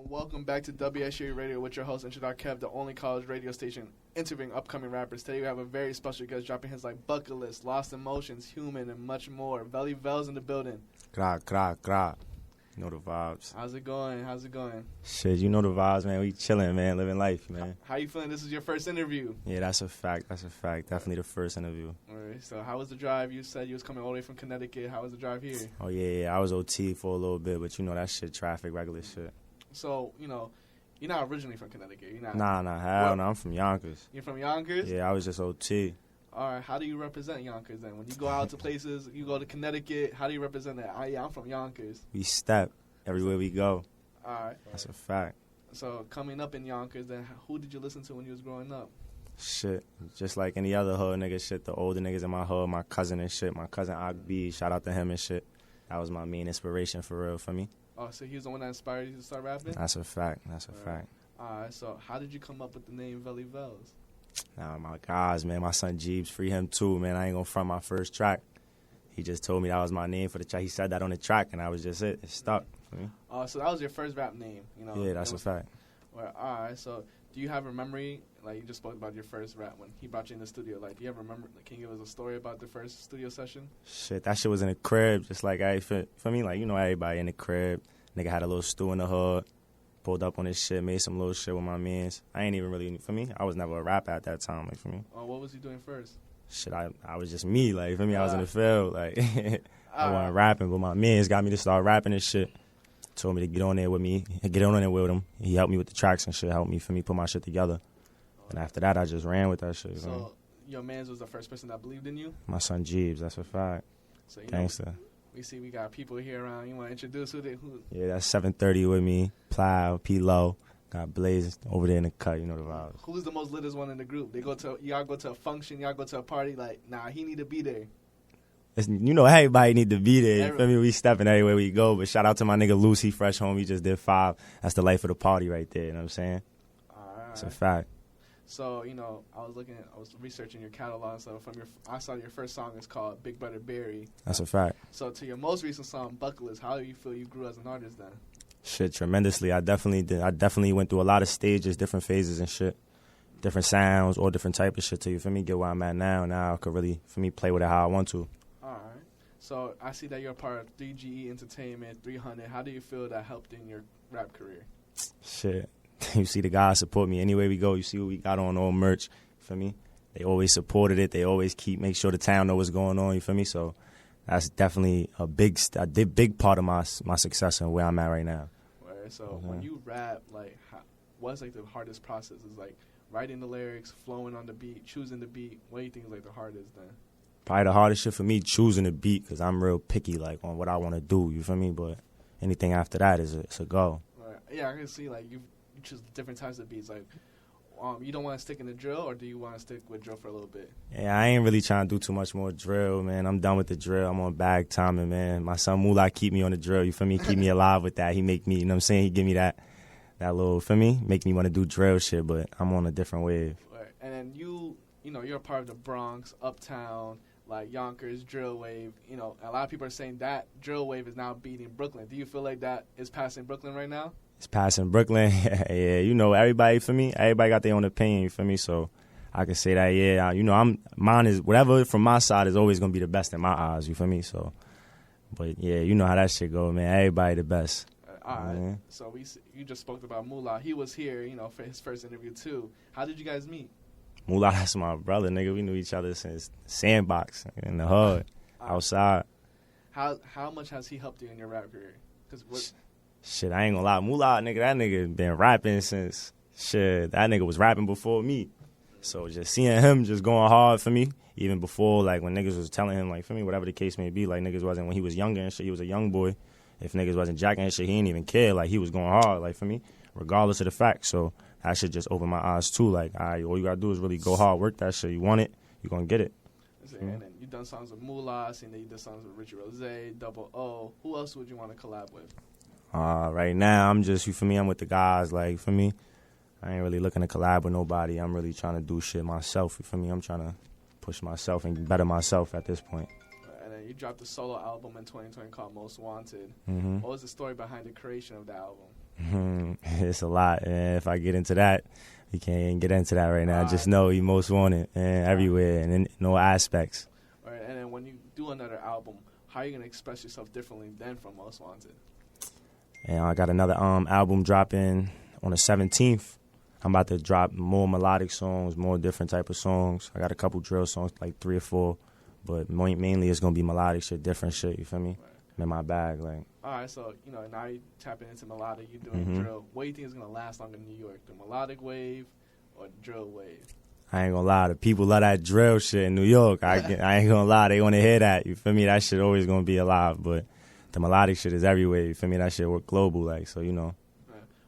Welcome back to WSJU Radio with your host, Intro.kev, the only college radio station interviewing upcoming rappers. Today we have a very special guest dropping hits like Bucket List, Lost Emotions, Human, and much more. Velly Vellz in the building. Gra. You know the vibes. How's it going? Shit, you know the vibes, man. We chilling, man. Living life, man. How you feeling? This is your first interview. Yeah, that's a fact. Definitely the first interview. All right. So how was the drive? You said you was coming all the way from Connecticut. How was the drive here? Oh, yeah. I was OT for a little bit, but you know that shit, traffic, regular shit. So, you're not originally from Connecticut. You're not. Nah, hell no. I'm from Yonkers. You're from Yonkers? Yeah, I was just OT. All right. How do you represent Yonkers then? When you go out to places, you go to Connecticut, how do you represent that? I'm from Yonkers. We step everywhere we go. All right. That's a fact. So, coming up in Yonkers, then who did you listen to when you was growing up? Shit, just like any other hood nigga shit, the older niggas in my hood, my cousin and shit, my cousin Akb, shout out to him and shit. That was my main inspiration for real for me. Oh, so he was the one that inspired you to start rapping? That's a fact. All right, so how did you come up with the name Velly Vellz? Nah, my guys, man, my son Jeeves, free him too, man. I ain't gonna front my first track. He just told me that was my name for the track. He said that on the track, and that was just it. It stuck for me. Oh, so that was your first rap name, Yeah, that's a fact. Well, all right, so do you have a memory, like you just spoke about your first rap when he brought you in the studio, like do you ever remember, like, can you give us a story about the first studio session? Shit, that shit was in the crib, just like for me, like, everybody in the crib. Nigga had a little stew in the hood, pulled up on this shit, made some little shit with my mans. I ain't even really, for me, I was never a rapper at that time, like, for me. Oh, what was he doing first? Shit, I was just me, like, for me, I was in the field, like, I wasn't rapping, but my mans got me to start rapping and shit. Told me to get on there with me, get on there with him. He helped me with the tracks and shit, helped me, for me, put my shit together. And after that, I just ran with that shit. So, your mans was the first person that believed in you? My son Jeeves, that's a fact. So, Gangster. We see we got people here around. You want to introduce who? Yeah, that's 730 with me. Plow, P-Low. Got Blaze over there in the cut. You know the vibes. Who's the most littest one in the group? Y'all go to a function, y'all go to a party. Like, nah, he need to be there. Everybody need to be there. You feel me? We stepping everywhere we go. But shout out to my nigga Lucy, fresh home. He just did 5. That's the life of the party right there. You know what I'm saying? All right. It's a fact. So, I was researching your catalog. So, I saw your first song is called Big Brother Barry. That's a fact. So, to your most recent song, Bucket List, how do you feel you grew as an artist then? Shit, tremendously. I definitely did. I definitely went through a lot of stages, different phases and shit. Different sounds, all different type of shit to you. For me, get where I'm at now. Now I could really, for me, play with it how I want to. All right. So, I see that you're a part of 3GE Entertainment, 300. How do you feel that helped in your rap career? Shit. You see the guys support me anywhere we go. You see what we got on, all merch, for me. They always supported it. They always make sure the town know what's going on, you feel me? So that's definitely a big part of my success and where I'm at right now. Right. So when you rap, like, what's like the hardest process? Is like writing the lyrics, flowing on the beat, choosing the beat. What do you think is like the hardest then? Probably the hardest shit for me, choosing the beat, because I'm real picky, like, on what I want to do, you feel me? But anything after that it's a go. Right. Yeah, I can see, like, you choose different types of beats. Like, you don't want to stick in the drill, or do you want to stick with drill for a little bit? Yeah, I ain't really trying to do too much more drill, man. I'm done with the drill. I'm on bag timing, man. My son Mula keep me on the drill, you feel me? Keep me alive with that. He make me, you know what I'm saying? He give me that little, feel me? Make me want to do drill shit, but I'm on a different wave. Right. And then you're a part of the Bronx, Uptown, like Yonkers, drill wave. A lot of people are saying that drill wave is now beating Brooklyn. Do you feel like that is passing Brooklyn right now? It's passing Brooklyn. Yeah, everybody, for me, everybody got their own opinion, you feel me? So I can say that, yeah, mine is, whatever from my side is always going to be the best in my eyes, you feel me? So, but yeah, you know how that shit go, man. Everybody the best. All right. So you just spoke about Mula. He was here, for his first interview too. How did you guys meet? Mula, that's my brother, nigga. We knew each other since Sandbox in the hood, outside. How much has he helped you in your rap career? Shit, I ain't gonna lie. Mula, nigga, that nigga been rapping since, shit, that nigga was rapping before me. So just seeing him just going hard for me, even before, like, when niggas was telling him, like, for me, whatever the case may be, like, niggas wasn't, when he was younger and shit, he was a young boy. If niggas wasn't jacking and shit, he didn't even care. Like, he was going hard, like, for me, regardless of the fact. So that shit just opened my eyes, too. Like, all right, all you gotta do is really go hard, work that shit. You want it, you gonna get it. And then you done songs with Mula, I seen that you did songs with Richie Rose, Double O. Who else would you want to collab with? Right now, I'm just, you feel me, I'm with the guys, like, for me, I ain't really looking to collab with nobody. I'm really trying to do shit myself, you feel me? I'm trying to push myself and better myself at this point. And then you dropped a solo album in 2020 called Most Wanted. Mm-hmm. What was the story behind the creation of the album? It's a lot, and if I get into that, we can't get into that right now. Right. Just know you most wanted and everywhere and in all aspects. All right, and then when you do another album, how are you going to express yourself differently than from Most Wanted? And I got another album dropping on the 17th. I'm about to drop more melodic songs, more different type of songs. I got a couple drill songs, like 3 or 4, but mainly it's gonna be melodic shit, different shit. You feel me? Right. In my bag, like. All right, so now you tapping into melodic, you're doing drill. What do you think is gonna last longer in New York, the melodic wave or the drill wave? I ain't gonna lie, the people love that drill shit in New York. I ain't gonna lie, they wanna hear that. You feel me? That shit always gonna be alive, but the melodic shit is everywhere. You feel me? That shit work global, like, so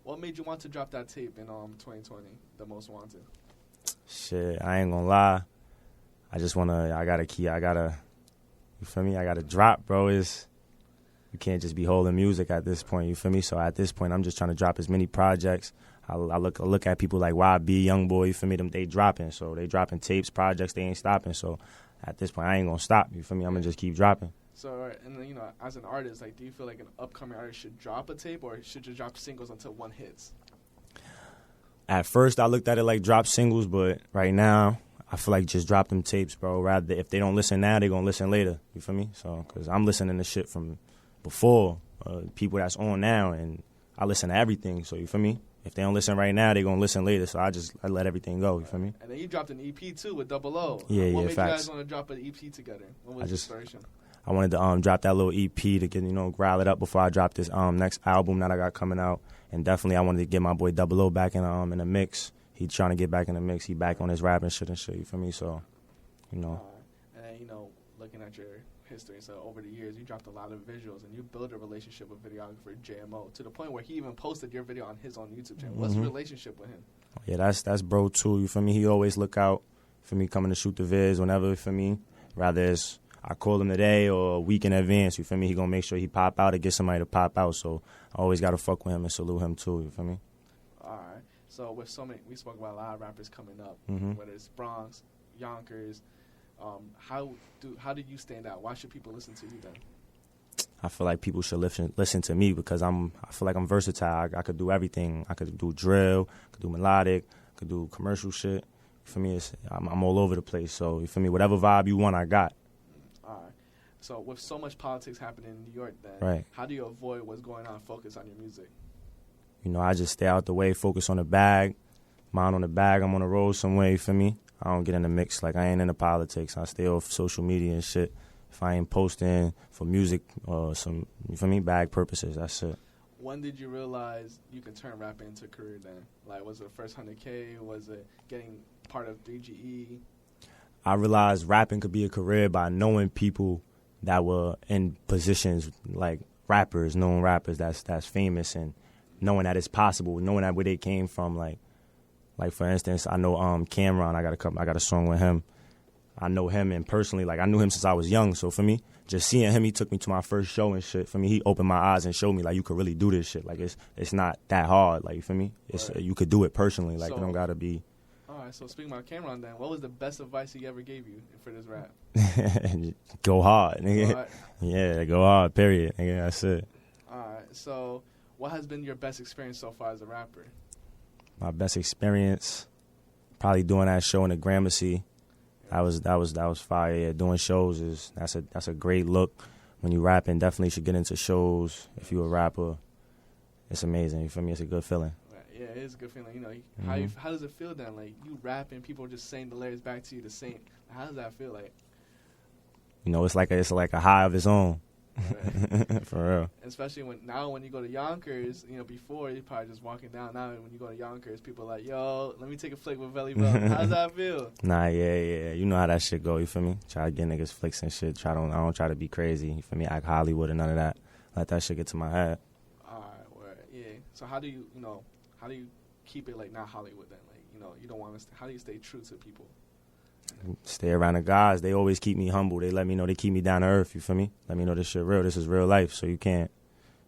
What made you want to drop that tape in 2020, The Most Wanted? Shit, I ain't gonna lie. I gotta, you feel me? I gotta drop, bro. You can't just be holding music at this point, you feel me? So at this point, I'm just trying to drop as many projects. I look at people like YB, Youngboy, you feel me? They dropping, so they dropping tapes, projects, they ain't stopping. So at this point, I ain't gonna stop, you feel me? I'm gonna just keep dropping. So, and then, as an artist, like, do you feel like an upcoming artist should drop a tape or should just drop singles until one hits? At first, I looked at it like drop singles, but right now, I feel like just drop them tapes, bro. Rather, if they don't listen now, they gonna listen later. You feel me? So, because I'm listening to shit from before, people that's on now, and I listen to everything. So, you feel me? If they don't listen right now, they gonna listen later. So I let everything go. You feel me? And then you dropped an EP too with Double O. Yeah, what yeah, made facts. you guys want to drop an EP together? What was the inspiration? I wanted to drop that little EP to get, growl it up before I drop this next album that I got coming out. And definitely I wanted to get my boy Double O back in the mix. He trying to get back in the mix. He back on his rapping shit and shit, you feel me? So, And then, looking at your history, so over the years, you dropped a lot of visuals and you built a relationship with videographer JMO to the point where he even posted your video on his own YouTube channel. What's the relationship with him? Yeah, that's bro too, you feel me? He always look out for me coming to shoot the vids whenever, for me. Rather it's I call him today or a week in advance, you feel me? He gonna make sure he pop out or get somebody to pop out. So I always gotta fuck with him and salute him too, you feel me? All right. So with so many, we spoke about a lot of rappers coming up, whether it's Bronx, Yonkers. How do you stand out? Why should people listen to you then? I feel like people should listen to me because I feel like I'm versatile. I could do everything. I could do drill, I could do melodic, I could do commercial shit. For me, I'm all over the place. So you feel me? Whatever vibe you want, I got. All right. So with so much politics happening in New York, then, right, how do you avoid what's going on? Focus on your music. I just stay out the way, focus on the bag, mind on the bag. I'm on the road somewhere. You feel me? I don't get in the mix. Like I ain't into politics. I stay off social media and shit. If I ain't posting for music or some, you feel me, bag purposes, that's it. When did you realize you can turn rap into a career then? Like, was it the first 100K? Was it getting part of 3GE? I realized rapping could be a career by knowing people that were in positions like rappers, known rappers that's famous, and knowing that it's possible, knowing that where they came from. Like for instance, I know Cameron. I got a song with him. I know him, and personally, like I knew him since I was young. So for me, just seeing him, he took me to my first show and shit. For me, he opened my eyes and showed me like you could really do this shit. Like it's not that hard. Like you feel me? It's right. You could do it personally. Like you don't gotta be. All right. So speaking about Cameron, then, what was the best advice he ever gave you for this rap? Go hard, nigga. Go hard. Yeah, go hard. Period. Nigga, that's it. All right. So, what has been your best experience so far as a rapper? My best experience, probably doing that show in the Gramercy. That was fire. Yeah, doing shows that's a great look. When you rapping, definitely should get into shows. If you a rapper, it's amazing. You feel me? It's a good feeling. Right. Yeah, it is a good feeling. How does it feel then? Like you rapping, people are just saying the lyrics back to you the same. How does that feel like? It's like a high of its own. Right. For real. Especially when you go to Yonkers, before you're probably just walking down. Now when you go to Yonkers, people are like, yo, let me take a flick with Velly Vellz. How does that feel? Nah, yeah. You know how that shit go, you feel me? Try to get niggas flicks and shit. I don't try to be crazy, you feel me? Act Hollywood and none of that. Let that shit get to my head. Alright, well, yeah. So how do you keep it like not Hollywood then? Like, you don't want to, how do you stay true to people? Stay around the guys. They always keep me humble. They let me know, they keep me down to earth, you feel me? Let me know this shit real. This is real life, so you can't,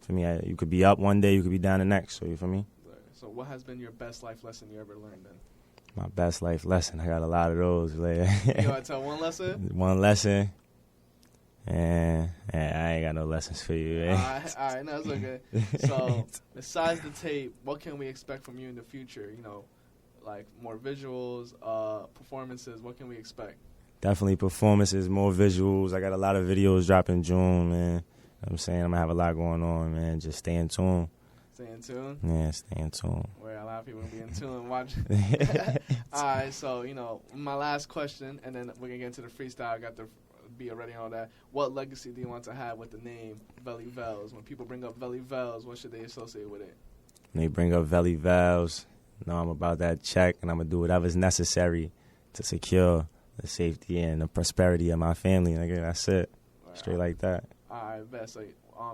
for me, you could be up one day, you could be down the next, so you feel me? So what has been your best life lesson you ever learned then? My best life lesson, I got a lot of those. Like, you want to tell one lesson? One lesson, And I ain't got no lessons for you. All right, no, it's okay. So, besides the tape, what can we expect from you in the future? You know, like more visuals, performances. What can we expect? Definitely performances, more visuals. I got a lot of videos dropping June, man. You know what I'm saying? I'm going to have a lot going on, man. Just stay in tune. Stay in tune? Yeah, stay in tune. Where a lot of people will be in tune and watch. All right, so, you know, my last question, and then we're going to get into the freestyle. I got the be already on that. What legacy do you want to have with the name Velly Vellz? When people bring up Velly Vellz, what should they associate with it? When they bring up Velly Vellz, know I'm about that check, and I'm going to do whatever's necessary to secure the safety and the prosperity of my family. Nigga, that's it. Straight like that. All right, best. So,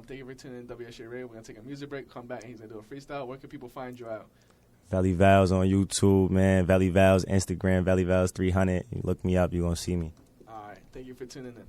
thank you for tuning in to WSJU Radio. We're going to take a music break, come back, and he's going to do a freestyle. Where can people find you out? Velly Vellz on YouTube, man. Velly Vellz, Instagram, Velly Vellz 300. You look me up, you're going to see me. All right. Thank you for tuning in.